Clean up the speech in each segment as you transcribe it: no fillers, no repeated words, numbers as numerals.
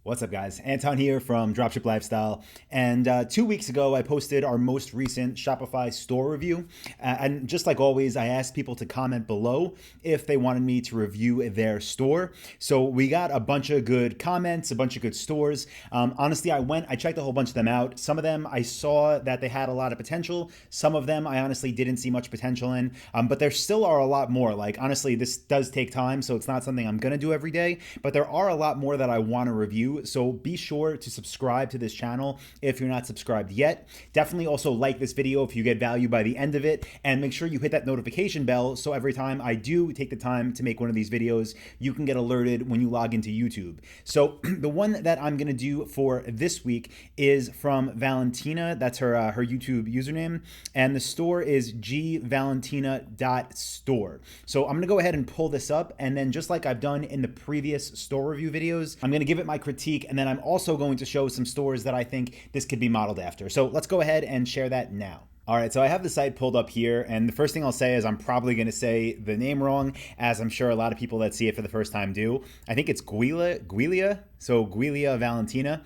What's up, guys? Anton here from Dropship Lifestyle. And 2 weeks ago, I posted our most recent Shopify store review. And just like always, I asked people to comment below if they wanted me to review their store. So we got a bunch of good comments, a bunch of good stores. Honestly, I checked a whole bunch of them out. Some of them I saw that they had a lot of potential. Some of them I honestly didn't see much potential in. But there still are a lot more. Like, honestly, this does take time, so it's not something I'm going to do every day. But there are a lot more that I want to review. So be sure to subscribe to this channel if you're not subscribed yet. Definitely also like this video if you get value by the end of it, and make sure you hit that notification bell so every time I do take the time to make one of these videos, you can get alerted when you log into YouTube. So the one that I'm gonna do for this week is from Valentina. That's her YouTube username, and the store is gvalentina.store. So I'm gonna go ahead and pull this up, and then just like I've done in the previous store review videos, I'm gonna give it my critique, and then I'm also going to show some stores that I think this could be modeled after. So let's go ahead and share that now. All right, so I have the site pulled up here, and the first thing I'll say is I'm probably going to say the name wrong, as I'm sure a lot of people that see it for the first time do. I think it's Guilia, so Guilia Valentina.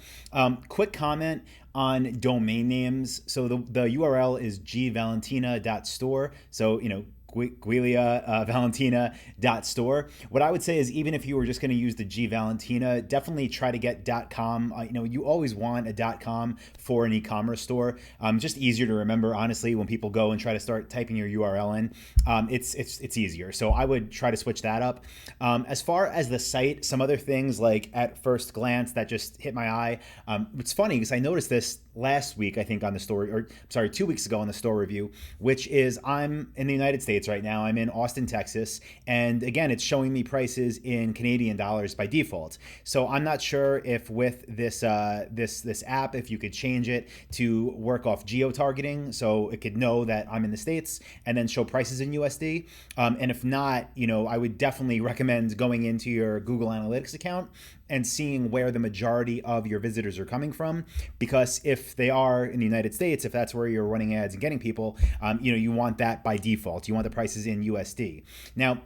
Quick comment on domain names. So the URL is gvalentina.store. So, Valentina.store. What I would say is, even if you were just going to use the G Valentina, definitely try to get .com. You always want a .com for an e-commerce store. Just easier to remember, honestly, when people go and try to start typing your URL in. It's easier. So I would try to switch that up. As far as the site, some other things like at first glance that just hit my eye. It's funny because I noticed this last week, I think, on the store, or sorry, 2 weeks ago on the store review, which is I'm in the United States right now. I'm in Austin, Texas. And again, it's showing me prices in Canadian dollars by default. So I'm not sure if with this app, if you could change it to work off geo-targeting so it could know that I'm in the States and then show prices in USD. And if not, I would definitely recommend going into your Google Analytics account and seeing where the majority of your visitors are coming from. Because if they are in the United States, if that's where you're running ads and getting people, you want that by default. You want the prices in USD. Now,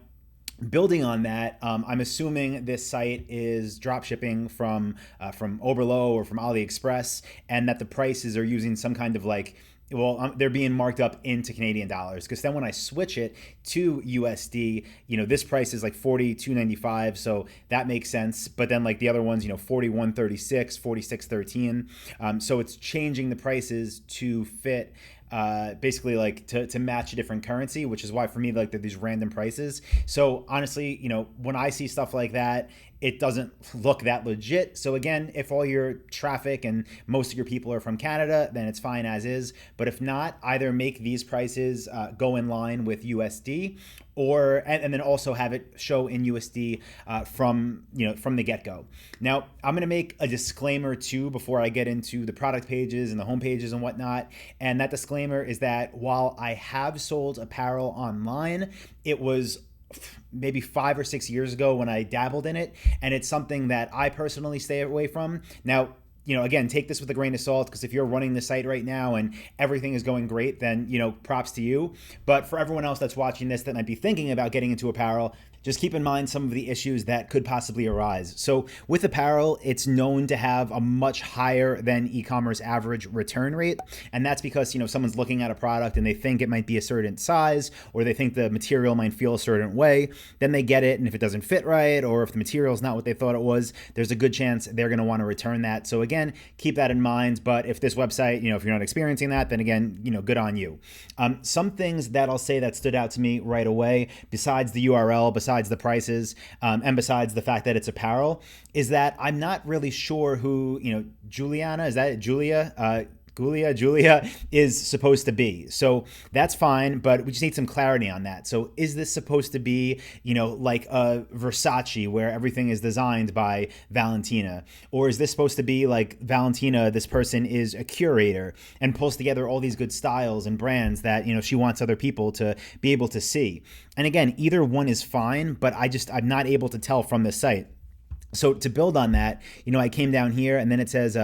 building on that, I'm assuming this site is drop shipping from Oberlo or from AliExpress, and that the prices are using some kind of they're being marked up into Canadian dollars, because then when I switch it to USD, this price is like $42.95, so that makes sense. But then like the other ones, $41.36, $46.13. So it's changing the prices to fit basically like to match a different currency, which is why for me, like, they're these random prices. So honestly, when I see stuff like that, it doesn't look that legit. So again, if all your traffic and most of your people are from Canada, then it's fine as is. But if not, either make these prices go in line with USD, or and then also have it show in USD from the get-go. Now, I'm gonna make a disclaimer too before I get into the product pages and the home pages and whatnot. And that disclaimer is that while I have sold apparel online, it was maybe 5 or 6 years ago when I dabbled in it, and it's something that I personally stay away from. Now, again, take this with a grain of salt, because if you're running the site right now and everything is going great, then, props to you. But for everyone else that's watching this that might be thinking about getting into apparel, just keep in mind some of the issues that could possibly arise. So with apparel, it's known to have a much higher than e-commerce average return rate. And that's because, someone's looking at a product and they think it might be a certain size, or they think the material might feel a certain way. Then they get it, and if it doesn't fit right, or if the material is not what they thought it was, there's a good chance they're going to want to return that. So again, keep that in mind. But if this website, if you're not experiencing that, then again, good on you. Some things that I'll say that stood out to me right away, besides the URL, besides the prices, and besides the fact that it's apparel, is that I'm not really sure who, Julia is supposed to be. So that's fine, but we just need some clarity on that. So is this supposed to be, like a Versace where everything is designed by Valentina? Or is this supposed to be like Valentina, this person is a curator and pulls together all these good styles and brands that, she wants other people to be able to see? And again, either one is fine, but I'm not able to tell from this site. So to build on that, I came down here and then it says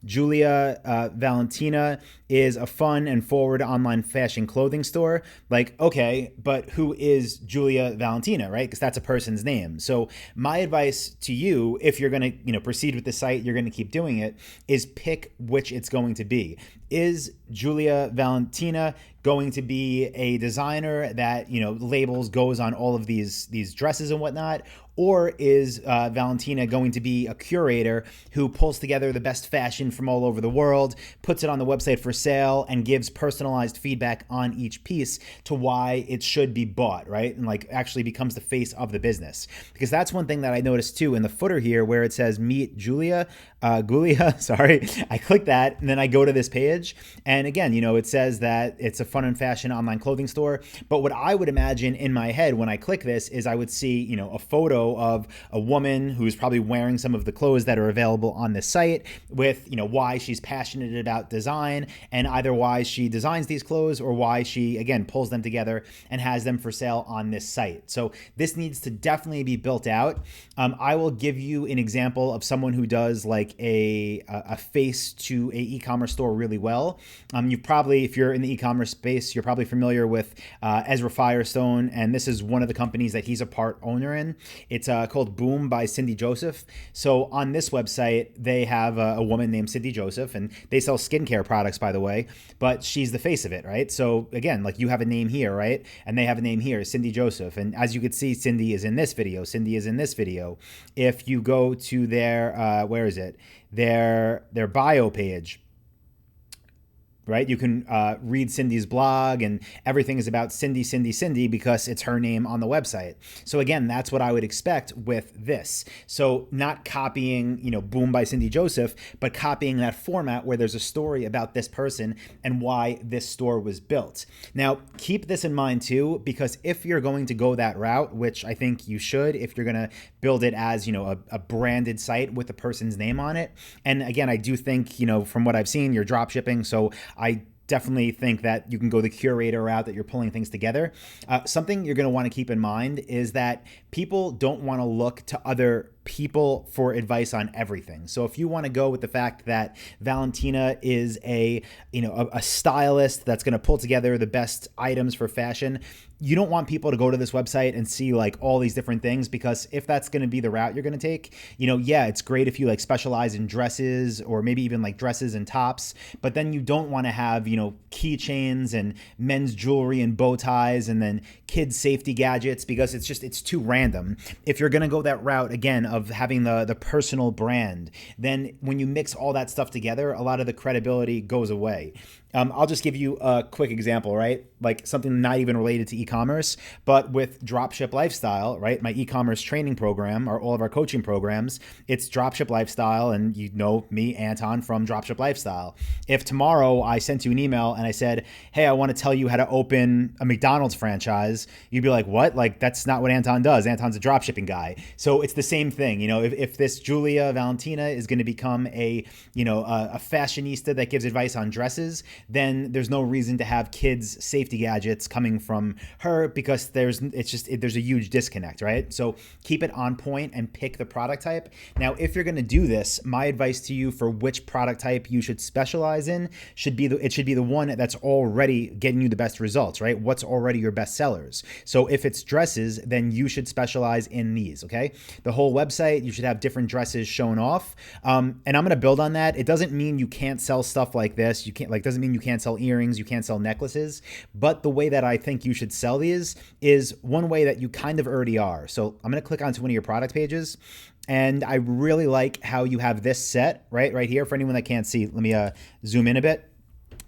Julia Valentina is a fun and forward online fashion clothing store. Like, okay, but who is Julia Valentina, right? Because that's a person's name. So my advice to you, if you're going to, proceed with the site, you're going to keep doing it, is pick which it's going to be. Is Julia Valentina going to be a designer that, labels, goes on all of these dresses and whatnot? Or is Valentina going to be a curator who pulls together the best fashion from all over the world, puts it on the website for sale, and gives personalized feedback on each piece to why it should be bought, right? And like actually becomes the face of the business. Because that's one thing that I noticed too in the footer here where it says meet Julia, Gulia, sorry. I click that and then I go to this page. And again, it says that it's a fun and fashion online clothing store. But what I would imagine in my head when I click this is I would see, a photo of a woman who's probably wearing some of the clothes that are available on this site with, why she's passionate about design and either why she designs these clothes or why she, again, pulls them together and has them for sale on this site. So this needs to definitely be built out. I will give you an example of someone who does like a face to a e-commerce store really well. You've probably, if you're in the e-commerce space, you're probably familiar with Ezra Firestone, and this is one of the companies that he's a part owner in. It's called Boom by Cindy Joseph. So on this website, they have a woman named Cindy Joseph, and they sell skincare products, by the way, but she's the face of it, right? So again, like you have a name here, right? And they have a name here, Cindy Joseph. And as you can see, Cindy is in this video. Cindy is in this video. If you go to their, where is it? Their bio page, right? You can read Cindy's blog and everything is about Cindy, Cindy, Cindy because it's her name on the website. So again, that's what I would expect with this. So not copying, Boom by Cindy Joseph, but copying that format where there's a story about this person and why this store was built. Now, keep this in mind too, because if you're going to go that route, which I think you should, if you're going to build it as, a branded site with a person's name on it. And again, I do think, from what I've seen, you're drop shipping. So I definitely think that you can go the curator route, that you're pulling things together. Something you're going to want to keep in mind is that people don't want to look to other people for advice on everything. So if you want to go with the fact that Valentina is a stylist that's going to pull together the best items for fashion, you don't want people to go to this website and see like all these different things, because if that's going to be the route you're going to take, yeah, it's great if you like specialize in dresses or maybe even like dresses and tops, but then you don't want to have, keychains and men's jewelry and bow ties and then kids safety gadgets, because it's too random. If you're going to go that route again of having the personal brand, then when you mix all that stuff together, a lot of the credibility goes away. I'll just give you a quick example, right? Like something not even related to e-commerce, but with Dropship Lifestyle, right? My e-commerce training program, or all of our coaching programs, it's Dropship Lifestyle, and you know me, Anton, from Dropship Lifestyle. If tomorrow I sent you an email and I said, hey, I want to tell you how to open a McDonald's franchise, you'd be like, what? Like, that's not what Anton does. Anton's a dropshipping guy. So it's the same thing. If this Julia Valentina is going to become a fashionista that gives advice on dresses, then there's no reason to have kids safety gadgets coming from her, because there's a huge disconnect, right? So keep it on point and pick the product type. Now, if you're going to do this, my advice to you for which product type you should specialize in should be the one that's already getting you the best results, right? What's already your best sellers. So if it's dresses, then you should specialize in these, okay? The whole website, you should have different dresses shown off. And I'm going to build on that. It doesn't mean you can't sell stuff like this. Doesn't mean you can't sell earrings, you can't sell necklaces. But the way that I think you should sell these is one way that you kind of already are. So I'm going to click onto one of your product pages. And I really like how you have this set right here. For anyone that can't see, let me zoom in a bit.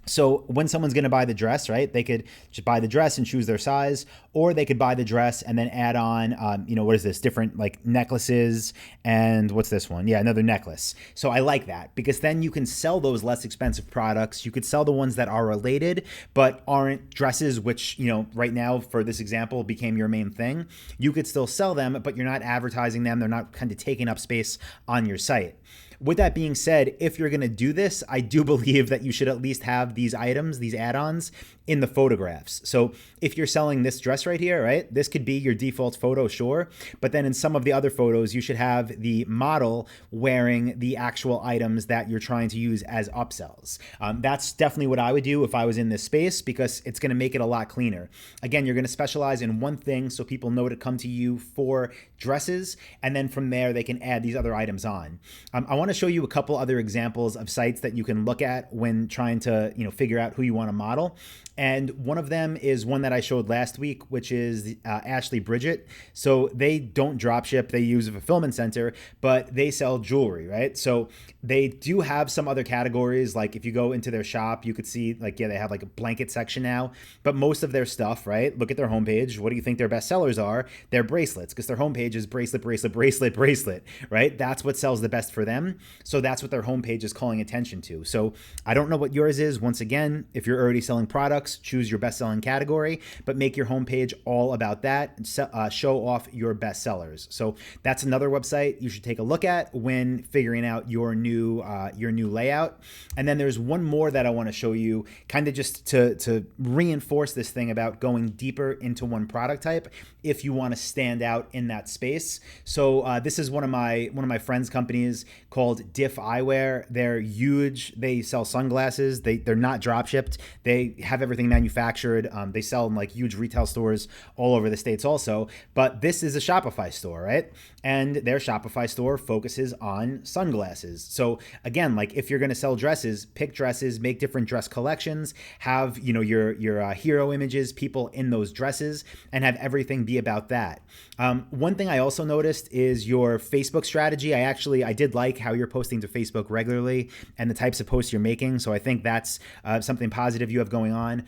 So when someone's going to buy the dress, right, they could just buy the dress and choose their size, or they could buy the dress and then add on, what is this? Different like necklaces, and what's this one? Yeah, another necklace. So I like that, because then you can sell those less expensive products. You could sell the ones that are related but aren't dresses, which, right now for this example became your main thing. You could still sell them, but you're not advertising them. They're not kind of taking up space on your site. with that being said, if you're going to do this, I do believe that you should at least have these items, these add-ons in the photographs. So if you're selling this dress right here, right, this could be your default photo, sure. But then in some of the other photos, you should have the model wearing the actual items that you're trying to use as upsells. That's definitely what I would do if I was in this space, because it's going to make it a lot cleaner. Again, you're going to specialize in one thing so people know to come to you for dresses, and then from there they can add these other items on. I want to show you a couple other examples of sites that you can look at when trying to figure out who you want to model. And one of them is one that I showed last week, which is Ashley Bridget. So they don't drop ship, they use a fulfillment center, but they sell jewelry, right? So they do have some other categories. Like if you go into their shop, you could see like, yeah, they have like a blanket section now, but most of their stuff, right? Look at their homepage. What do you think their best sellers are? They're bracelets, because their homepage is bracelet, bracelet, bracelet, bracelet, right? That's what sells the best for them. So that's what their homepage is calling attention to. So I don't know what yours is. Once again, if you're already selling products, choose your best-selling category, but make your homepage all about that. Show off your best sellers. So that's another website you should take a look at when figuring out your new layout. And then there's one more that I want to show you, kind of just to reinforce this thing about going deeper into one product type if you want to stand out in that space. So this is one of my friends' companies called Dif Eyewear. They're huge. They sell sunglasses. They're not drop shipped. They have everything manufactured. They sell in like huge retail stores all over the States also, but this is a Shopify store, right? And their Shopify store focuses on sunglasses. So again, like if you're going to sell dresses, pick dresses, make different dress collections, have, your hero images, people in those dresses, and have everything be about that. One thing I also noticed is your Facebook strategy. I did like how you're posting to Facebook regularly and the types of posts you're making. So I think that's something positive you have going on.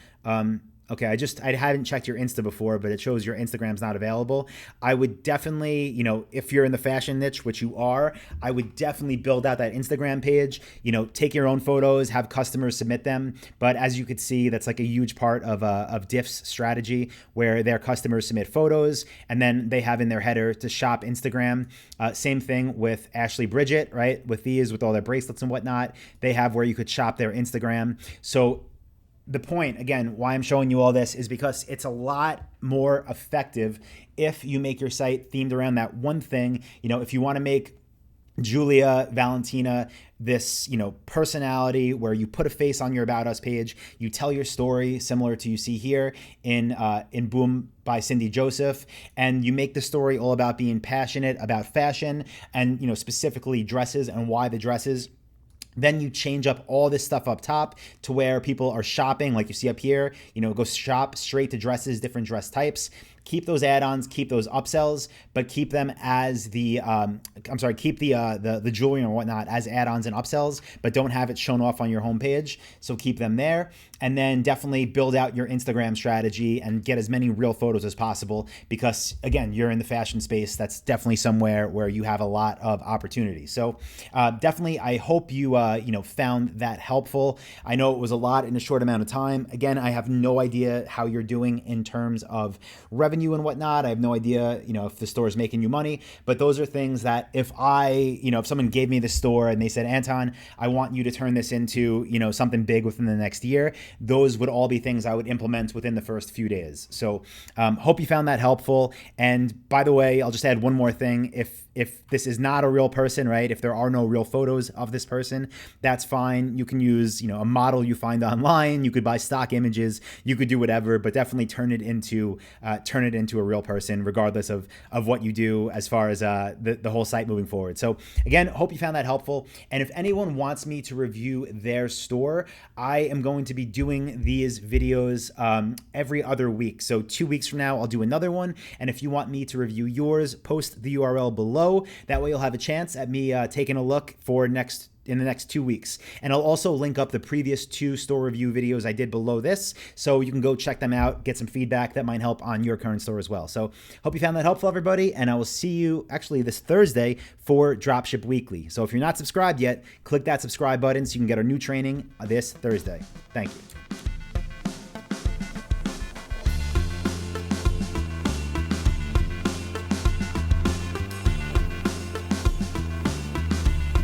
Okay, I hadn't checked your Insta before, but it shows your Instagram's not available. I would definitely, if you're in the fashion niche, which you are, I would definitely build out that Instagram page, take your own photos, have customers submit them. But as you could see, that's like a huge part of Dif's strategy, where their customers submit photos and then they have in their header to shop Instagram. Same thing with Ashley Bridget, right? With all their bracelets and whatnot, they have where you could shop their Instagram. So the point, again, why I'm showing you all this is because it's a lot more effective if you make your site themed around that one thing. If you want to make Julia, Valentina, this, personality where you put a face on your About Us page, you tell your story similar to you see here in Boom by Cindy Joseph, and you make the story all about being passionate about fashion and, specifically dresses and why the dresses. Then you change up all this stuff up top to where people are shopping, like you see up here, go shop straight to dresses, different dress types. Keep those add-ons, keep those upsells, but keep them as keep the jewelry and whatnot as add-ons and upsells, but don't have it shown off on your homepage. So keep them there. And then definitely build out your Instagram strategy and get as many real photos as possible, because again, you're in the fashion space. That's definitely somewhere where you have a lot of opportunity. So definitely, I hope you found that helpful. I know it was a lot in a short amount of time. Again, I have no idea how you're doing in terms of revenue and whatnot. I have no idea, if the store is making you money, but those are things that if someone gave me the store and they said, Anton, I want you to turn this into, something big within the next year, those would all be things I would implement within the first few days. So hope you found that helpful. And by the way, I'll just add one more thing. If this is not a real person, right? If there are no real photos of this person, that's fine. You can use, a model you find online. You could buy stock images. You could do whatever, but definitely turn it into a real person, regardless of what you do as far as the whole site moving forward. So again, hope you found that helpful. And if anyone wants me to review their store, I am going to be doing these videos every other week. So 2 weeks from now, I'll do another one. And if you want me to review yours, post the URL below. That way you'll have a chance at me taking a look in the next 2 weeks. And I'll also link up the previous 2 store review videos I did below this, so you can go check them out, get some feedback that might help on your current store as well. So hope you found that helpful, everybody, and I will see you actually this Thursday for Dropship Weekly. So if you're not subscribed yet, click that subscribe button so you can get our new training this Thursday. Thank you.